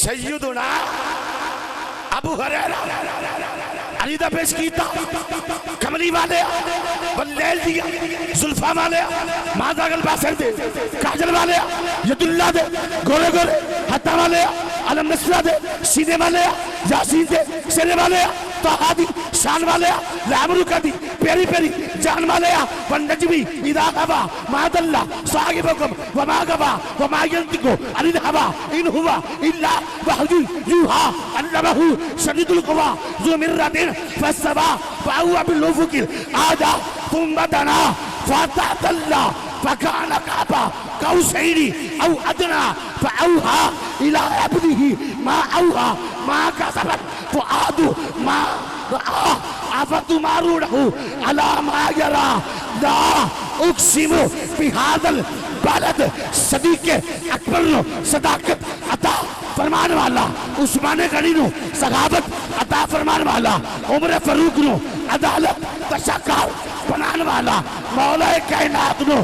सैयदुना अबू हुरैरा अली दा पेश कीता कमली वाले बल्लेल दिया जुल्फा वाले मादागल बासर दे काजल वाले यदुल्ला दे गोरे गोरे हत्ता वाले अलम नस्ला दे सीने वाले यासीन दे सेने वाले तहादी शान वाले लामरू कदी पेरी पेरी जान वाले वन्नजमी इदा हवा मादल्ला साहिबकुम वमा गवा वमा यंतिकु अनिल हवा इन हुवा इल्ला वहयु युहा अन्नहु शदीदुल क़वा ज़ु मिर्रतिन फसवा फहुवा बिलुफुकिल आदा थुम्मा दना फतदल्ला फकान काबा कौसैनी औ अदना फअौहा इला अब्दिही मा औहा मा कसबत फुआदु मा रआ अफतुमारूनहु अला मा यरा ला उक़सिमु बिहादल बलद सदीक़े अकबर नो सदाकत अता फरमान वाला उस्मान गनी नो सगावत अता फरमान वाला उमर फारूक नो अदालत तशक्कर बनाने वाला मौला कायनात नो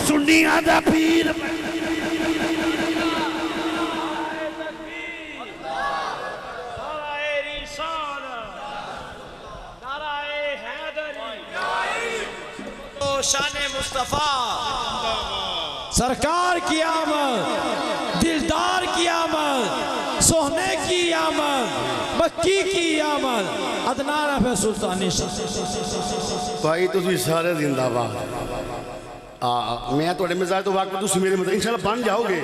सुन्नियां दा पीर शाने मुस्तफा सरकार की आमद, दिलदार की आमद, सोहने की आमद, मक्की की आमद, अदनान अफे सुल्तानी भाई तुसी सारे जिंदाबाद। मैं थोड़े मिजाज तो वाकई तुसी मेरे मतलब इंशाल्लाह बन जाओगे।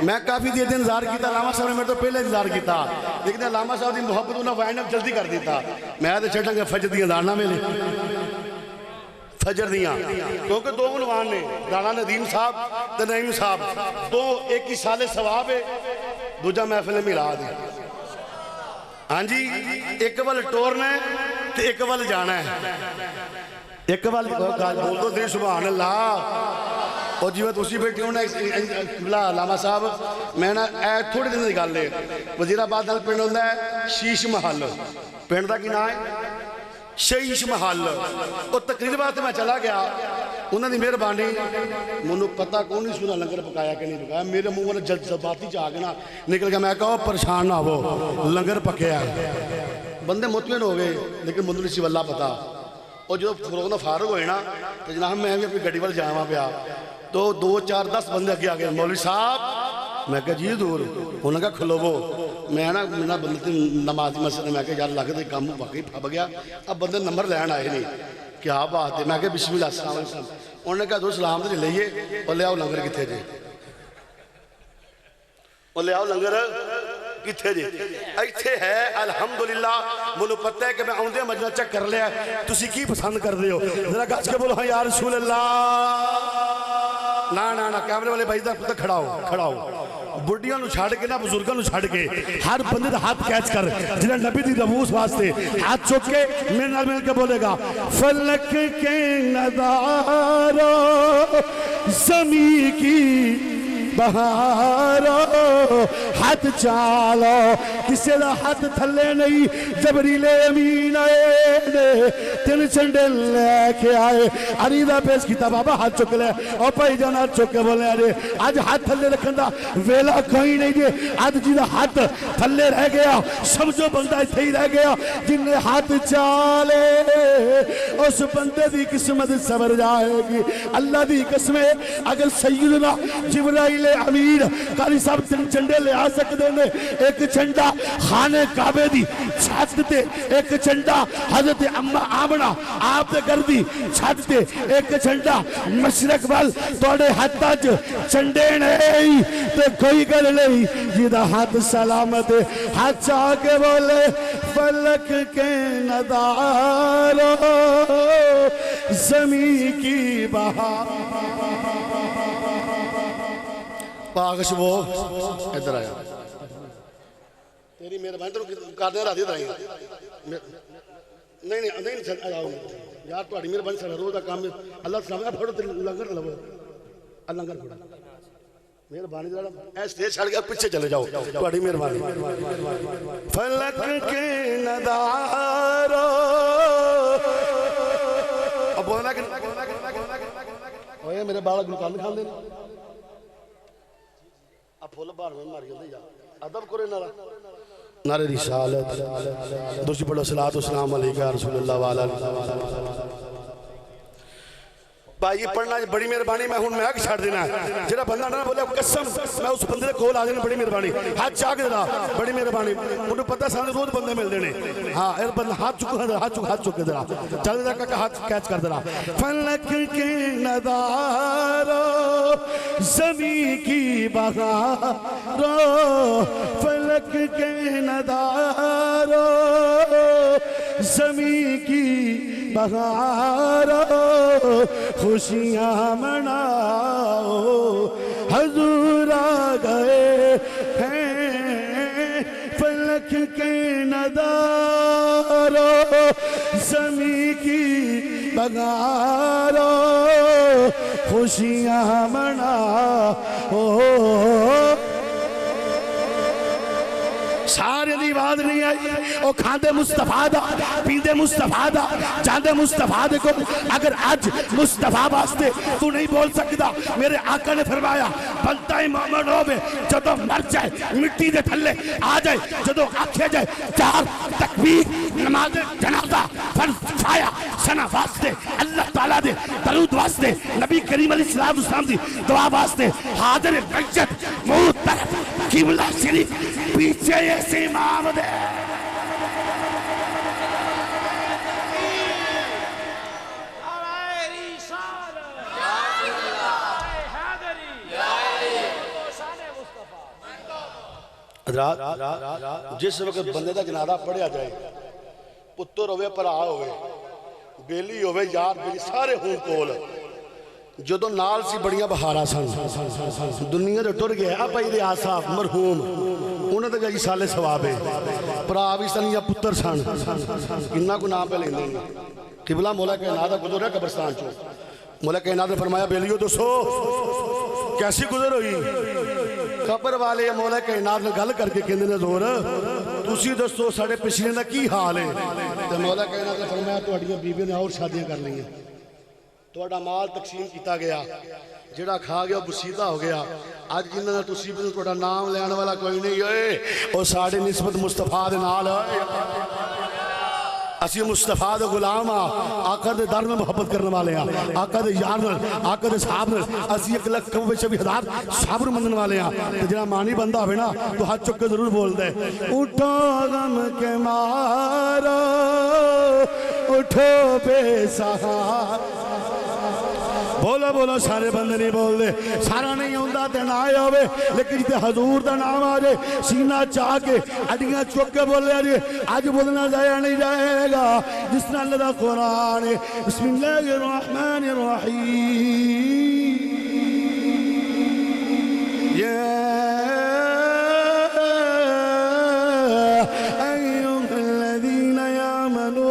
मैं काफ़ी देर इंतजार किया, लामा साहब ने मेरे तो पहले इंतजार किया, लेकिन लामा साहब की मुहब्बत उन्हें वाइंड अप जल्दी कर दिता। मैं तो छड़ांगा फजर दियां दाना मेले फजर दियां, क्योंकि दो उनवान ने राणा नदीम साहब तो नईम साहब, तो एक ही साले सवाब है, दूजा महफिल मिलाद है। हाँ जी, एक वाल टोरना है तो एक वाल जाना है, एक वाल बोल दो दिल सुभान अल्लाह। और जिवें तुसीं बैठे हो ना लामा साहब, मैं ना थोड़े दिन की गल है, वजीराबाद नाल पिंड हुंदा है शीश महल, पिंड का की नाम है शीश महल। और तकरीर वास्ते मैं चला गया, उन्होंने मेहरबानी, मैनू पता कौन नहीं सुना लंगर पकाया कि नहीं पकाया, मेरे मुँह में जज्बाती च आ गया ना निकल गया। मैं कहा परेशान ना हो, लंगर पकया, बंदे मुतमिन हो गए, लेकिन मुझे नहीं वल्ला पता। और जो प्रोग्राम फारग होए ना तो जनाब मैं भी अपनी गड्डी वाल जावा पाया, तो 2 4 10 बंदे अगे आ गए, मौलवी साहब। मैं कहा जी दूर, उन्होंने कहा खलोवो। मैं ना मेरा बंदे नमाजी मसले, मैं कहा यार लगते काम वाकई फब गया, अब बंदे नंबर लैन आए नहीं, क्या बात है। मैं कहा बिस्मिल्लाह अस्सलाम वालेकुम, उन्होंने कहा दो सलाम तो लीए और ले आओ लंगर कितने जे, और ले आओ लंगर कितने जे, इत्थे है अल्हम्दुलिल्लाह। मैनू पता है कि मैं आउंदे मजना चेक कर लिया, तुसी की पसंद कर रहे हो, जरा गज के बोलो हाँ यार रसूल अल्लाह। ना ना ना कैमरे वाले भाई दा खड़ाओ खड़ाओ, बुढ़िया छड़ के ना बुजुर्गों छड़ के हर बंदे का हाथ कैच कर, जिन्हें नबी दी रबूस वास्ते हाथ चुक के मेरे नाल मिल के बोलेगा फलक के नज़ारो ज़मी की बहारो हाथ चालो, किसी का हाथ थले नहीं। जबरीले अमीन आए ने 3 झंडे लेके आए, अली दा पेश किया, बाबा हाथ चुक ले, और भाई जान हाथ चुक के बोले अरे अज हाथ थले रखने का वेला कोई नहीं जे, अज जिदा हाथ थले रह गया समझो बंदा इत्थे ही रह गया। जिन्हें हाथ चाले उस बंदे की किस्मत सवर जाएगी। अल्लाह की कसम, अगर सैयदना जिब्राइल अमीर कारी साहब 3 झंडे ले आ सकते हैं, एक झंडा खाने काबे दी छत ते, एक झंडा हजरत अम्मा आमना आप दे घर दी छत ते, एक झंडा मशरक वाल तोड़े हाथां च झंडे नहीं ते कोई गल नहीं। जिदा हाथ सलामत हाथ आके बोले फलक के नज़ारो ज़मी की बहार। पागश वो इधर आया, तेरी मेहरबानी तो कर दे राधी नहीं नहीं नहीं आओ यार, तुम्हारी मेहरबानी सारा रोज का काम अल्लाह सलाम फड़ो लंगर लो, लंगर फड़ो मेहरबानी स्टेज छड़ के पीछे चले जाओ, तुम्हारी मेहरबानी। फलक के नज़ारो अब बोलना कि मेरे बाल गुलकान खान देना, अब फुल बार में मार के जा अदब करे नारे रिसालत दूसरी पढ़ो सलात वसलाम अलैका रसूलुल्लाह वाला भाई ये पढ़ना बड़ी मेहरबानी। मैं हूं मैं छड़ देना जेड़ा बंदा ना बोले कसम मैं उस बंदे दे कोल आ जाना बड़ी मेहरबानी हाथ चाक देना बड़ी मेहरबानी उन्हें पता सारे रोज बंदे मिलते ने हाँ ये बंदा हाथ चुक के देना चल दे काका हाथ कैच कर देना। फलक के नज़ारों ज़मी की बहारों फलक के नज़ारों ज़मी की बहारों खुशियाँ मनाओ हजूर आ गए हैं फलक के नज़ारों ज़मी की बहारों खुशियाँ मनाओ। सारे दी आवाज नहीं आई और खांदे मुस्तफा दा पींदे मुस्तफा दा जांदे मुस्तफा दे को अगर आज मुस्तफा वास्ते तू नहीं बोल सकता मेरे आका ने फरमाया बनता ही मोमिन होवे जदों मर जाए मिट्टी दे थल्ले आ जाए जदों आखे जाए चार तकबीर नमाज जनाजा फर्ज किफाया सना वास्ते अल्लाह ताला दे दरूद वास्ते नबी करीम अलैहिस्सलाम दी दुआ वास्ते हाजिर बजत मुंह तरफ किबला शरीफ पीछे ऐसे इमाम दे जिस वक्त बंदे का जनाजा पढ़िया जाए पुत्र होवे भरा होवे बेली होवे यार बेली सारे हों कोल जदों नाल सी बड़ियां बहारा सन दुनिया तो टुर गया भाई रियाज साहब मरहूम उन्होंने तो साले सवाब है भरा भी सन या पुत्र सन इन्ना को नाम पे लेंदे किबला मौला कायनात दा गुजर है कब्रिस्तान चो मौला कायनात ने फरमाया बेलियो दसो कैसी गुजर हुई खबर वाले मौला कायनात ने गल करके कहंदे ने जोर तुसी दसो साडे पिछले दा की हाल है ते मौला कायनात ने फरमाया तुहाडियां बीवियां ने और शादियां कर लईयां तुहाडा माल तकसीम किया गया जेड़ा खा गया बुसीदा हो गया अज जिन्होंने तुसी भी तुहाडा नाम लैण वाला कोई नहीं होए और साडे निस्बत मुस्तफा दे नाल असी मुस्तफा दे गुलाम आ आका दे दर में मोहब्बत करने वाले आ आका दे यार नाल आका दे साहब नाल असी 1,20,000 साहब मनने वाले आ ते जेड़ा मानी बंदा होवे ना तो हाथ चुक के जरूर बोल दे उठो गम के मारो उठो बेसहारा बोलो बोलो सारे बंदे नहीं बोलते सारा नहीं आता तो ना आए होवे लेकिन जिते हजूर का नाम आ जाए सीना चाह के अड्डियां चुक के बोले जी अज बोलना जाया नहीं जाएगा जिस तरह अल्लाह दा कुरान है बिस्मिल्लाहिर्रहमानिर्रहीम या अय्युहल्लज़ीना यामनू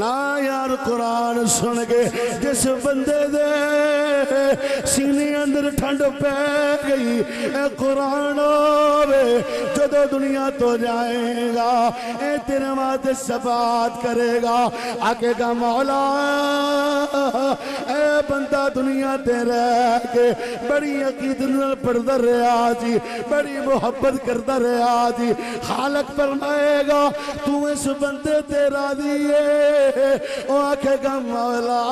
ना यार कुरान सुन के जिस बंदे दे सीने अंदर ठंड पै गई कुरान जदों दुनिया तो जाएगा ए तेरे वास्ते सबात करेगा आकेगा मौला ए बंदा दुनिया ते रह के बड़ी अकीदत नाल पढ़दा रहा जी बड़ी मोहब्बत करदा रहा जी खालक फरमाएगा तू इस बंदे ते राजी है ओ आखेगा मौला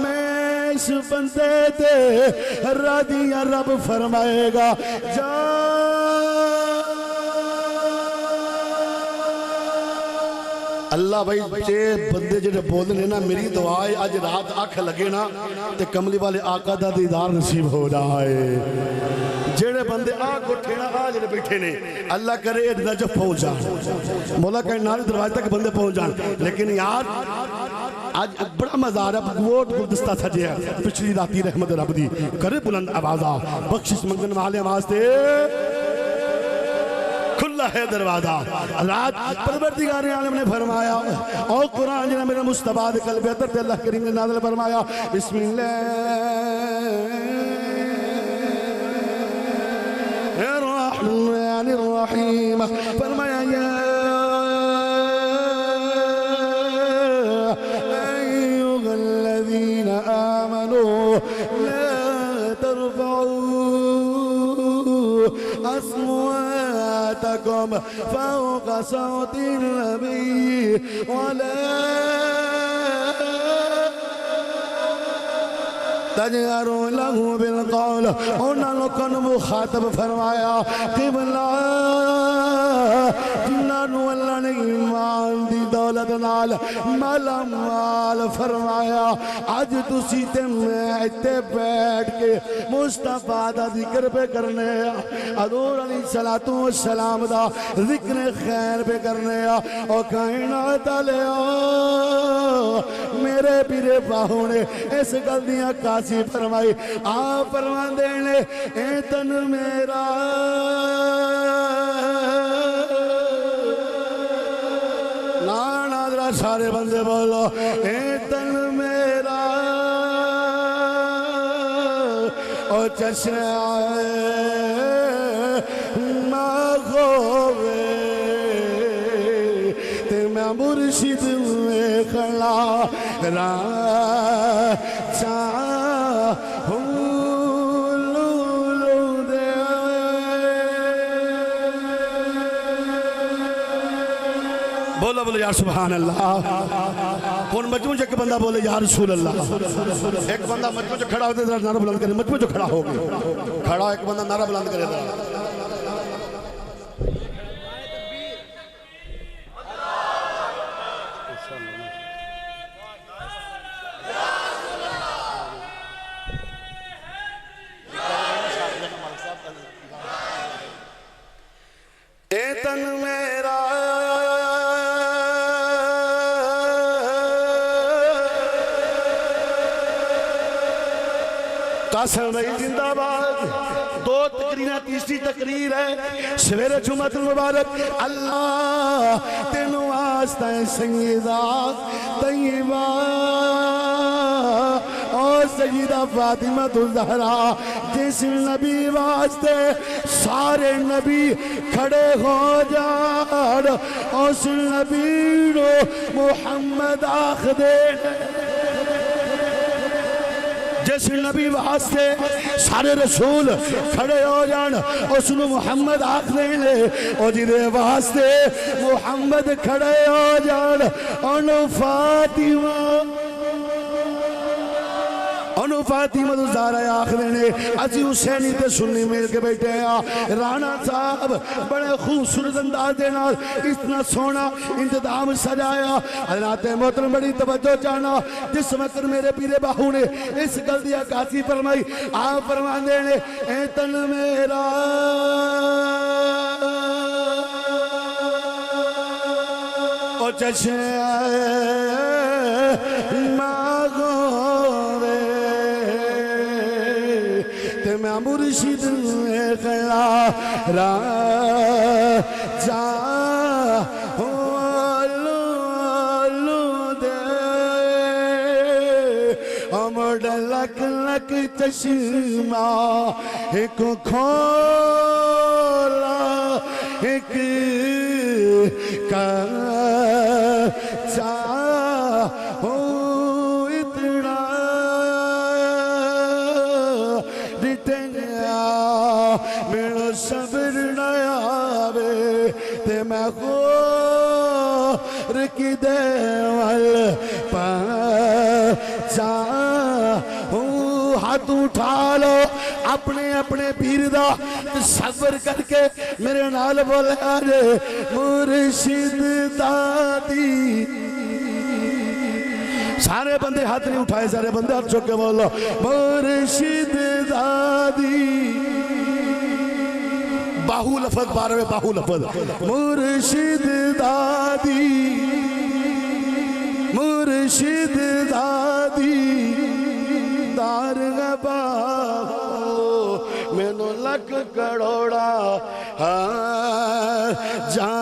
मैं इस बंदे ते राजी या रब फरमाएगा जा अल्लाह भाई जे बंदे जेडे बोलते हैं ना मेरी दुआ है अज रात अख लगे ना ते कमली वाले आका दा दीदार नसीब हो जाए जेड़े बंदे आ कोठे ना आ जेड़े बैठे ने अल्लाह करे नजफ पहुंच जाए मौला कायनात दरवाजे तक बंदे पहुंच जाए लेकिन यार आज बड़ा मजा आ रहा वोट गुलदस्ता सजे पिछली राती रहमत रब दी करे बुलंद आवाजा बख्शिश मंगन वाले वास्ते खुला है दरवाजा। रात परवरदिगार आलम ने फरमाया और कुरान ने मेरे मुस्तफा दे कल्ब अंदर ते अल्लाह करीम ने नाज़िल फरमाया बिस्मिल्लाहिर्रहमानिर्रहीम फरमाया या अय्युहल्लज़ीना आमनू ला तरफ़ऊ अस्वातकुम फ़ौक़ सौतिन नबी वला तजहरू लहू बिलक़ौल। उन्हां लोकां नूं मुखातब फरमाया क़िबला जिन्हां नूं अल्लाह ने ईमान दी दौलत नाल मालामाल फरमाया अज तुसी ते मैं इत्थे बैठ के मुस्तफा दा जिक्र पे करने हज़ूर अलैहिस्सलातु वस्सलाम दा जिक्र खैर पे करने ओ कायनात वाले मेरे पीरे बाहू ने इस गल दियां कासी फरमाई आ फरमांदे ने ए तन मेरा नाना सारे बंदे बोलो ए तन मेरा ओ चश्मा माखोवे ते मैं मुर्शिद में खड़ा राजा बोलो बोलो यार सुभान अल्लाह। कौन मजमू एक बंदा बोले यार रसूल अल्लाह। एक बंदा मजमू जो खड़ा होते जरा नारा बुलंद करे। मजमू जो खड़ा हो गया खड़ा एक बंदा नारा बुलंद करे जरा। ए तन मेरा कासिम भाई जिंदाबाद। दो तकरीर तीसरी तकरीर है सवेरे जुम्मतुल मुबारक अल्लाह तेनू वास्ता है सैयदा तैयबा और सैयदा फातिमा ज़हरा जिस नबी वास्ते सारे नबी खड़े हो जान उस नबी नो मुहम्मद आखदे जिस नबी वास्ते सारे रसूल खड़े हो जान उसनु मुहम्मद आखदे ने और जिदे वास्ते मुहम्मद खड़े हो जान ओनु फातिमा फातिमा ज़हरा आखदे ने असी हुसैनी ते सुन्नी मिल के बैठे राणा साहब बड़े खूबसूरत अंदाज दे नाल इतना सोना इंतजाम सजाया हज़रात मोहतरम बड़ी तवज्जो चाहना जिस वक्त मेरे पीरे बाहू ने इस गल दी अक्कासी फरमाई आप फरमांदे ने ए तन मेरा ओ चश्मा मैं मुर्शिद में खड़ा राजा लक लक चश्मा एक खोला एक कच्चा हो इतना मेरा सबर नया वे ते मैं की देवल पचा हाथ उठा लो अपने अपने पीर दा सबर करके मेरे नाल बोले रे मुर्शिद दादी। सारे बंदे हाथ नहीं उठाए सारे बंदे हाथ चुक के बोलो मुर्शिद दादी। बाहू लफज 12वें बाहू लफज मुर्शिद दादी मुर्शिद दादी दार गबा मैनू लख करोड़ा हाँ जा